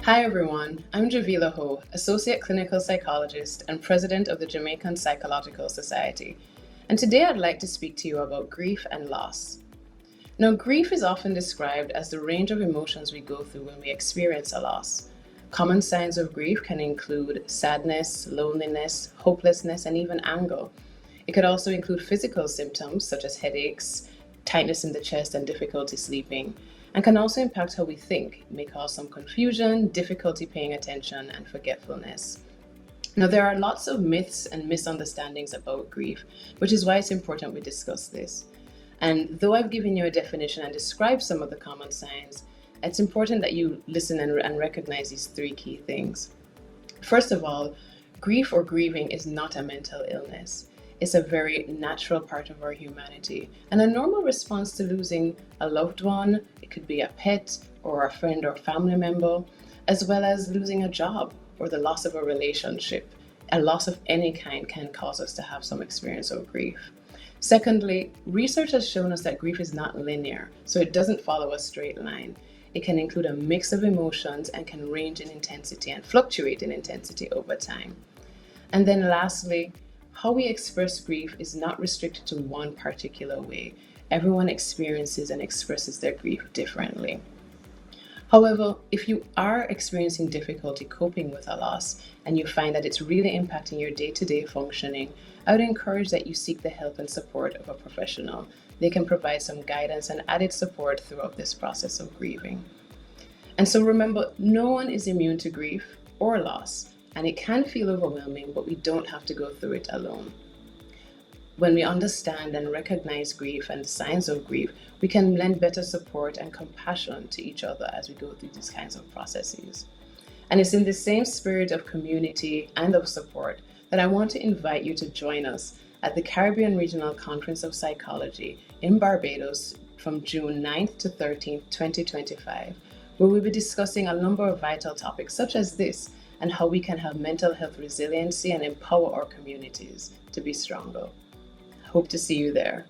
Hi everyone, I'm Djavila Ho, Associate Clinical Psychologist and President of the Jamaican Psychological Society, and today I'd like to speak to you about grief and loss. Now, grief is often described as the range of emotions we go through when we experience a loss. Common signs of grief can include sadness, loneliness, hopelessness, and even anger. It could also include physical symptoms such as headaches, tightness in the chest, and difficulty sleeping, and can also impact how we think. It may cause some confusion, difficulty paying attention, and forgetfulness. Now, there are lots of myths and misunderstandings about grief, which is why it's important we discuss this. And though I've given you a definition and described some of the common signs, it's important that you listen and recognize these three key things. First of all, grief or grieving is not a mental illness. It's a very natural part of our humanity and a normal response to losing a loved one. It could be a pet or a friend or family member, as well as losing a job or the loss of a relationship. A loss of any kind can cause us to have some experience of grief. Secondly, research has shown us that grief is not linear, so it doesn't follow a straight line. It can include a mix of emotions and can range in intensity and fluctuate in intensity over time. And then lastly, how we express grief is not restricted to one particular way. Everyone experiences and expresses their grief differently. However, if you are experiencing difficulty coping with a loss and you find that it's really impacting your day-to-day functioning, I would encourage that you seek the help and support of a professional. They can provide some guidance and added support throughout this process of grieving. And so remember, no one is immune to grief or loss. And it can feel overwhelming, but we don't have to go through it alone. When we understand and recognize grief and signs of grief, we can lend better support and compassion to each other as we go through these kinds of processes. And it's in the same spirit of community and of support that I want to invite you to join us at the Caribbean Regional Conference of Psychology in Barbados from June 9th to 13th, 2025, where we'll be discussing a number of vital topics such as this, and how we can have mental health resiliency and empower our communities to be stronger. Hope to see you there.